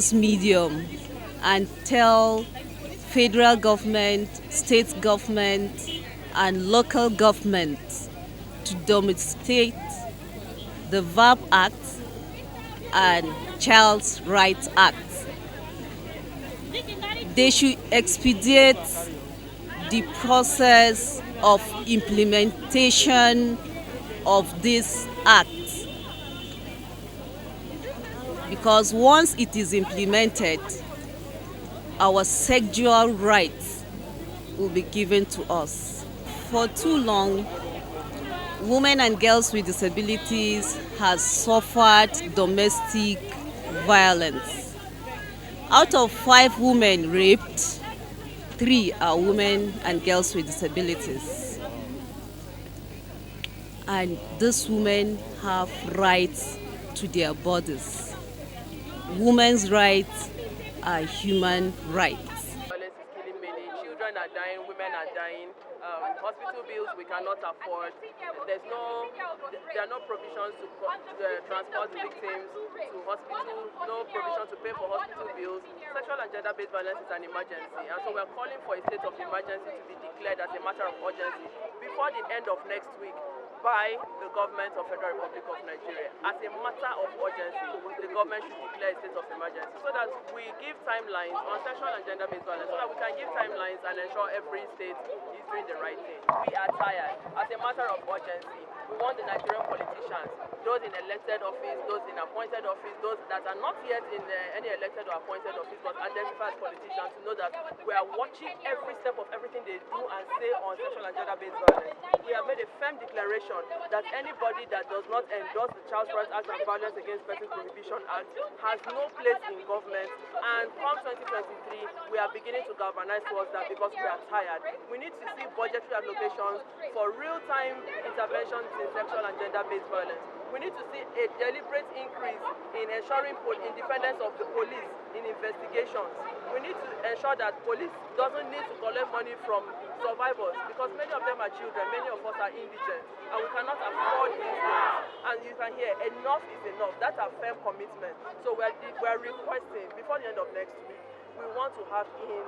this medium and tell federal government, state government, and local government to domesticate the VAP Act and Child's Rights Act. They should expedite the process of implementation of this act, because once it is implemented, our sexual rights will be given to us. For too long, women and girls with disabilities have suffered domestic violence. Out of 5 women raped, 3 are women and girls with disabilities. And these women have rights to their bodies. Women's rights are human rights. Violence is killing many. Children are dying, women are dying. Hospital bills we cannot afford. There are no provisions to transport victims to hospital, no provision to pay for hospital bills. Sexual and gender-based violence is an emergency, and so we are calling for a state of emergency to be declared as a matter of urgency before the end of next week by the government of Federal Republic of Nigeria. As a matter of urgency, the government should declare a state of emergency so that we give timelines on sexual and gender-based violence, so that we can give timelines and ensure every state is doing the right thing. We are tired. As a matter of urgency, we want the Nigerian politicians, those in elected office, those in appointed office, those that are not yet in any elected or appointed office but identified as politicians, to know that we are watching every step of everything they do and say on sexual and gender-based violence. We have made a firm declaration that anybody that does not endorse the Child Rights Act and Violence Against Persons Prohibition Act has no place in government, and come 2023 we are beginning to galvanize towards that because we are tired. We need to see budgetary allocations for real-time interventions in sexual and gender-based violence. We need to see a deliberate increase in ensuring independence of the police in investigations. We need to ensure that police doesn't need to collect money from survivors, because many of them are children, many of us are indigent, and we cannot afford these things. And you can hear, enough is enough. That's a firm commitment. So we are requesting, before the end of next week, we want to have in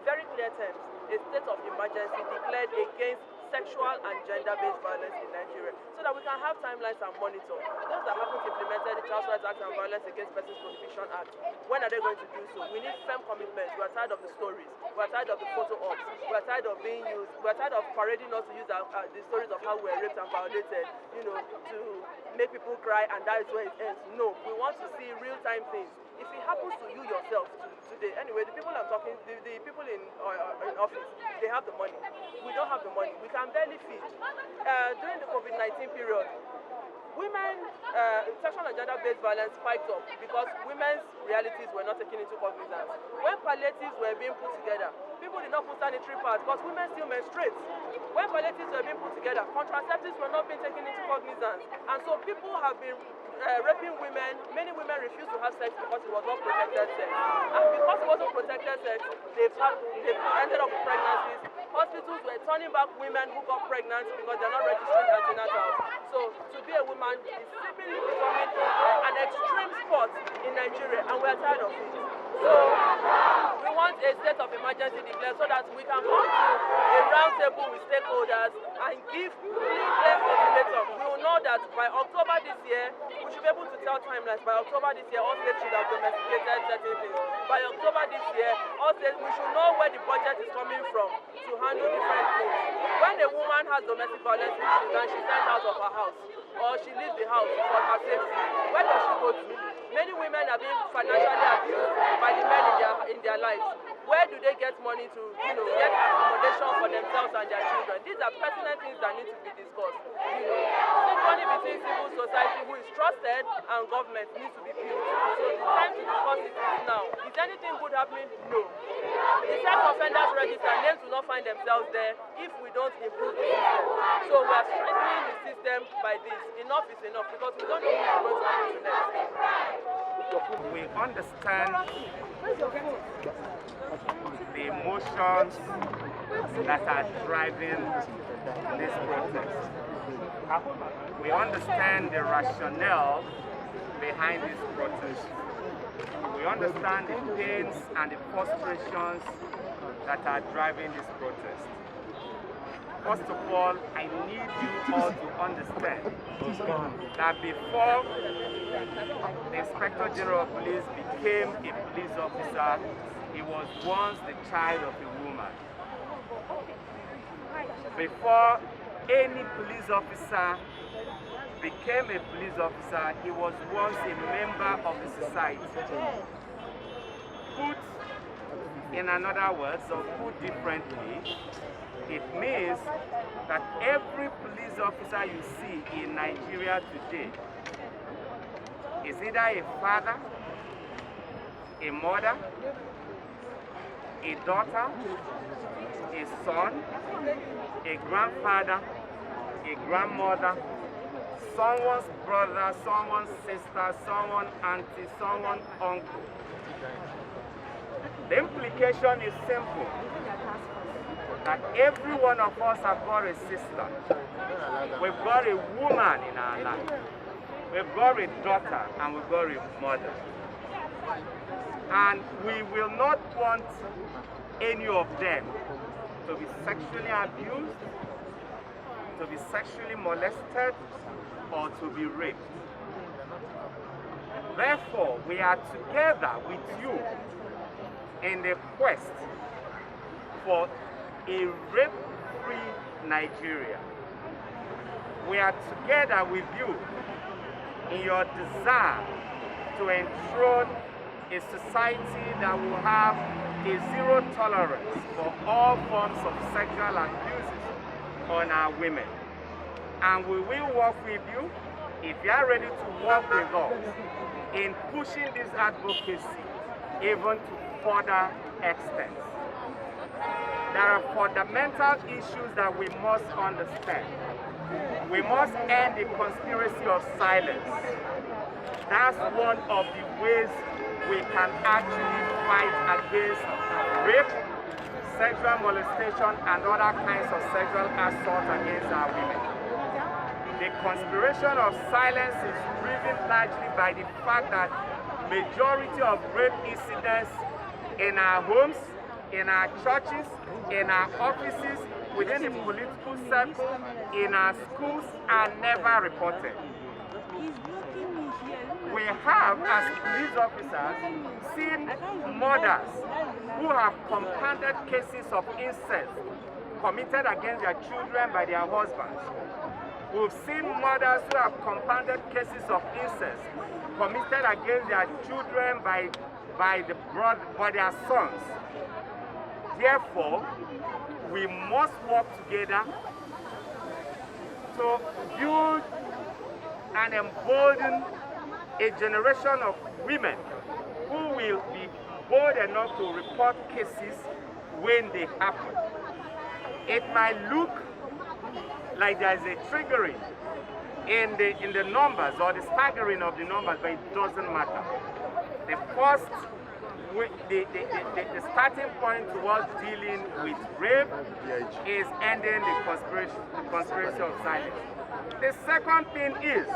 very clear terms a state of emergency declared against sexual and gender-based violence in Nigeria, so that we can have timelines and monitor those that haven't implemented the Child Rights Act and Violence Against Persons Prohibition Act. When are they going to do so? We need firm commitments. We are tired of the stories. We are tired of the photo ops. We are tired of being used. We are tired of parading us to use the stories of how we were raped and violated, to make people cry, and that is where it ends. No, we want to see real-time things. If it happens to you yourself today, anyway, the people I'm talking, the people in office, they have the money. We don't have the money. We can barely feed. During the COVID-19 period, women, sexual and gender-based violence spiked up because women's realities were not taken into cognizance. When palliatives were being put together, people did not put sanitary pads because women still menstruate. When palliatives were being put together, contraceptives were not being taken into cognizance. And so people have been raping women. Many women refused to have sex because it was not protected sex. And because it wasn't protected sex, they've ended up with pregnancies. Hospitals were turning back women who got pregnant because they're not registering antenatals. So to be a woman is simply becoming an extreme sport in Nigeria, and we're tired of it. So we want a state of emergency declared so that we can come to a round table with stakeholders and give clear ultimatum. We will know that by October this year, we should be able to tell timelines. By October this year, all states should have domesticated certain things. By October this year, all states, we should know where the budget is coming from to handle different things. When a woman has domestic violence issues and she's sent out of her house, or she leaves the house for her safety, where does she go to? Many women are being financially abused by the men in their lives. Where do they get money to, get accommodation for themselves and their children? These are pertinent things that need to be discussed. Synchrony between civil society, who is trusted, and government needs to be built. So the time to discuss it is now. Is anything good happening? No. The sex offenders register, names will not find themselves there if we don't improve the system. So we are strengthening the system by this. Enough is enough, because we don't know who is going to happen next. We understand the emotions that are driving this protest. We understand the rationale behind this protest. We We understand the pains and the frustrations that are driving this protest. First of all, I need you all to understand that before the Inspector General of Police became a police officer, he was once the child of a woman. Before any police officer became a police officer, he was once a member of the society. Put in another words, or put differently, it means that every police officer you see in Nigeria today is either a father, a mother, a daughter, a son, a grandfather, a grandmother, someone's brother, someone's sister, someone's auntie, someone's uncle. The implication is simple, that every one of us have got a sister. We've got a woman in our life. We've got a daughter and we've got a mother. And we will not want any of them to be sexually abused, to be sexually molested, or to be raped. Therefore, we are together with you in the quest for a rape-free Nigeria. We are together with you in your desire to enthrone a society that will have a zero tolerance for all forms of sexual abuses on our women. And we will work with you if you are ready to work with us in pushing this advocacy even to further extent. There are fundamental issues that we must understand. We must end the conspiracy of silence. That's one of the ways we can actually fight against rape, sexual molestation, and other kinds of sexual assault against our women. The conspiration of silence is driven largely by the fact that majority of rape incidents in our homes, in our churches, in our offices, within the political circle, in our schools are never reported. We have, as police officers, seen mothers who have compounded cases of incest committed against their children by their husbands. We've seen mothers who have compounded cases of incest committed against their children by their sons. Therefore, we must work together to build and embolden a generation of women who will be bold enough to report cases when they happen. It might look like there is a triggering in the numbers or the staggering of the numbers, but it doesn't matter. The first, the starting point towards dealing with rape is ending the conspiracy of silence. The second thing is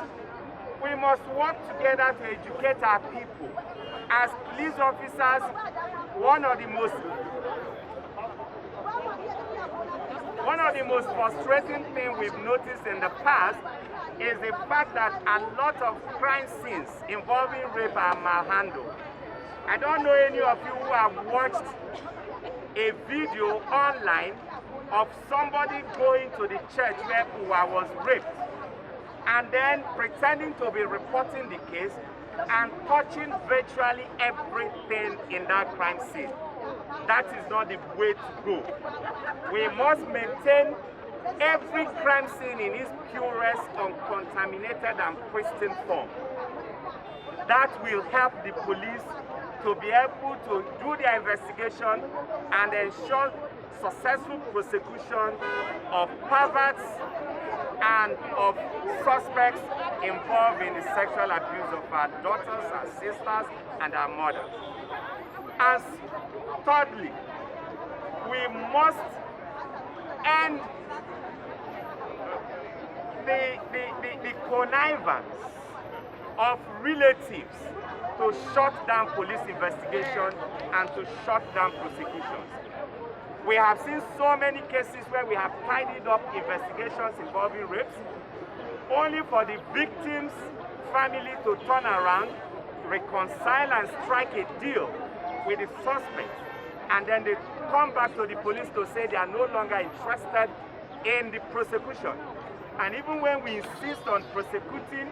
we must work together to educate our people. As police officers, one of the most frustrating things we've noticed in the past is the fact that a lot of crime scenes involving rape are malhandled. I don't know any of you who have watched a video online of somebody going to the church where Uwa was raped and then pretending to be reporting the case and touching virtually everything in that crime scene. That is not the way to go. We must maintain every crime scene in its purest, uncontaminated and pristine form. That will help the police to be able to do their investigation and ensure successful prosecution of perverts and of suspects involved in the sexual abuse of our daughters, our sisters, and our mothers. And thirdly, we must end the connivance of relatives to shut down police investigation and to shut down prosecutions. We have seen so many cases where we have tidied up investigations involving rapes, only for the victim's family to turn around, reconcile and strike a deal with the suspect, and then they come back to the police to say they are no longer interested in the prosecution. And even when we insist on prosecuting,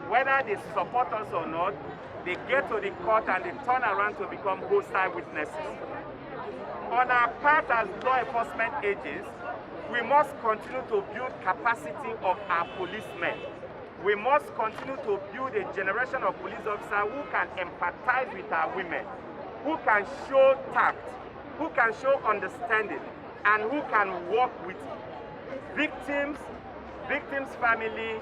whether they support us or not, they get to the court and they turn around to become hostile witnesses. On our part as law enforcement agents, we must continue to build capacity of our policemen. We must continue to build a generation of police officers who can empathize with our women, who can show tact, who can show understanding, and who can work with victims, family,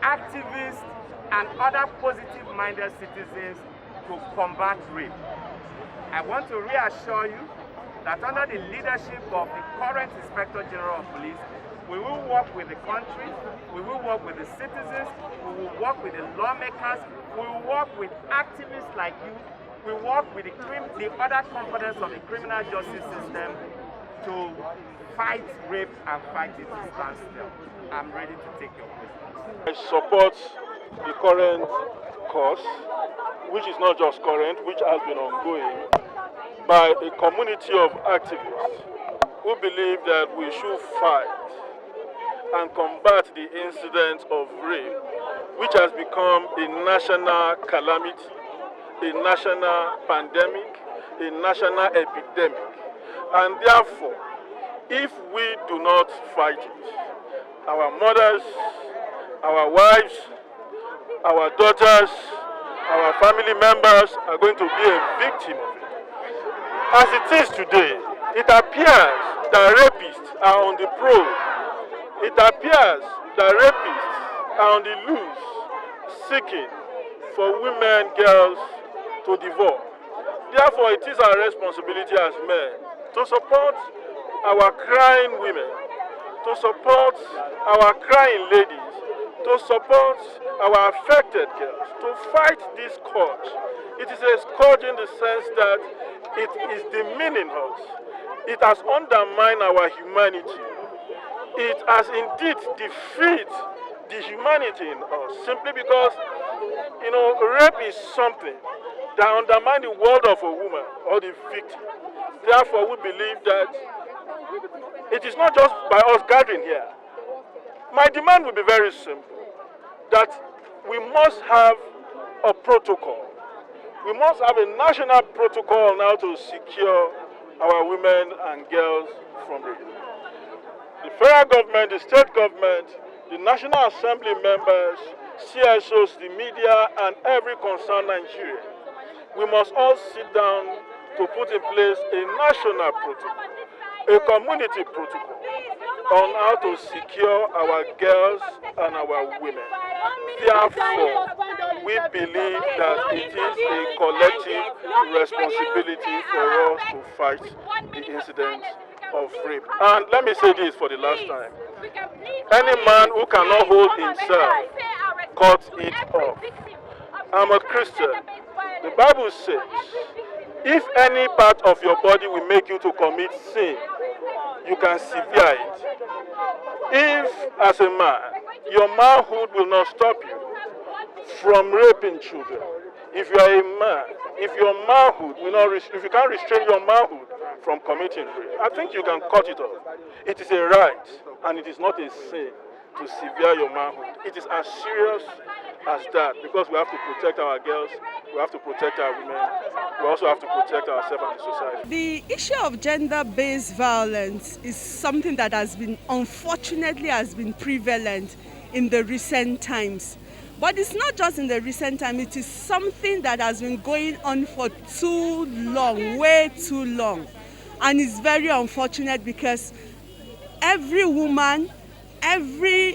activists, and other positive-minded citizens to combat rape. I want to reassure you that under the leadership of the current Inspector General of Police, we will work with the country, we will work with the citizens, we will work with the lawmakers, we will work with activists like you, we work with the other components of the criminal justice system to fight rape and fight it to standstill. I'm ready to take your questions. I support the current course, which is not just current, which has been ongoing, by a community of activists who believe that we should fight and combat the incident of rape, which has become a national calamity, a national pandemic, a national epidemic. And therefore, if we do not fight it, our mothers, our wives, our daughters, our family members are going to be a victim of it. As it is today, it appears that rapists are on the prowl. It appears that rapists are on the loose, seeking for women, girls to divorce. Therefore, it is our responsibility as men to support our crying women, to support our crying ladies, to support our affected girls, to fight this scourge. It is a scourge in the sense that it is demeaning us. It has undermined our humanity. It has indeed defeated the humanity in us, simply because, rape is something that undermines the world of a woman or the victim. Therefore, we believe that it is not just by us gathering here. My demand will be very simple, that we must have a protocol. We must have a national protocol now to secure our women and girls from rape. The federal government, the state government, the National Assembly members, CSOs, the media, and every concerned Nigerian, we must all sit down to put in place a national protocol, a community protocol on how to secure our girls and our women. Therefore, we believe that it is a collective responsibility for us to fight the incident of rape. And let me say this for the last time. Any man who cannot hold himself, cut it off. I'm a Christian. The Bible says, if any part of your body will make you to commit sin, you can sever it. If, as a man, your manhood will not stop you from raping children, if you are a man, if your manhood will not, if you can't restrain your manhood from committing rape, I think you can cut it off. It is a right, and it is not a sin to sever your manhood. It is as serious as that, because we have to protect our girls, we have to protect our women, we also have to protect ourselves and the society. The issue of gender-based violence is something that unfortunately has been prevalent in the recent times. But it's not just in the recent time, it is something that has been going on for too long, way too long. And it's very unfortunate because every woman, every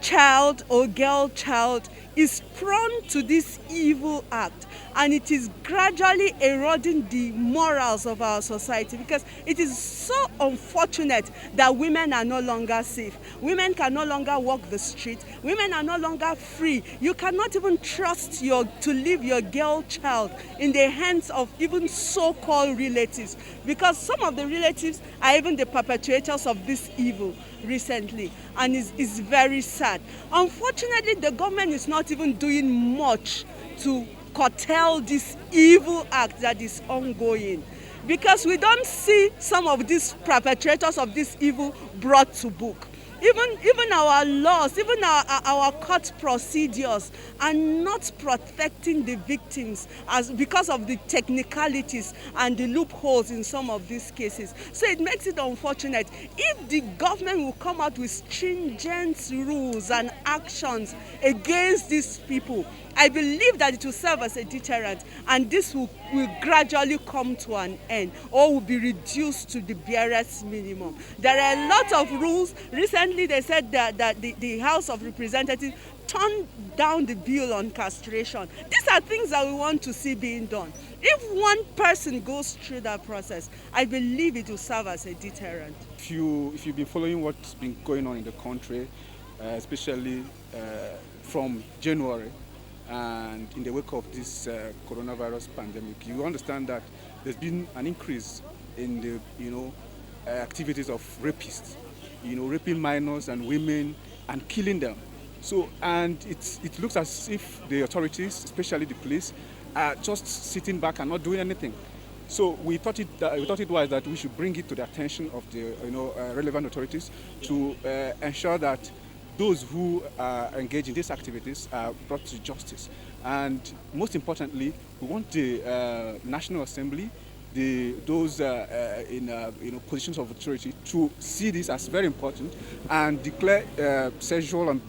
child or girl child is prone to this evil act, and it is gradually eroding the morals of our society, because it is so unfortunate that women are no longer safe. Women can no longer walk the street. Women are no longer free. You cannot even trust to leave your girl child in the hands of even so-called relatives, because some of the relatives are even the perpetrators of this evil recently, and it's very sad. Unfortunately, the government is not even doing much to curtail this evil act that is ongoing, because we don't see some of these perpetrators of this evil brought to book. Even our laws, even our court procedures are not protecting the victims because of the technicalities and the loopholes in some of these cases. So it makes it unfortunate. If the government will come out with stringent rules and actions against these people, I believe that it will serve as a deterrent, and this will gradually come to an end, or will be reduced to the barest minimum. There are a lot of rules. Recently, they said that the House of Representatives turned down the bill on castration. These are things that we want to see being done. If one person goes through that process, I believe it will serve as a deterrent. If you've been following what's been going on in the country, especially from January, and in the wake of this coronavirus pandemic, you understand that there's been an increase in the activities of rapists, raping minors and women and killing them. So, and it looks as if the authorities, especially the police, are just sitting back and not doing anything. So we thought it was that we should bring it to the attention of the relevant authorities to ensure that those who engage in these activities are brought to justice. And most importantly, we want the National Assembly, those in positions of authority, to see this as very important and declare sexual and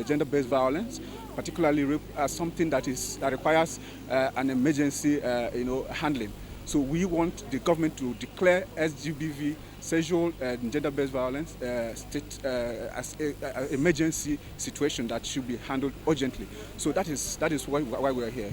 gender-based violence, particularly rape, as something that requires an emergency handling. So we want the government to declare SGBV, sexual and gender-based violence, as an emergency situation that should be handled urgently. So that is why we are here.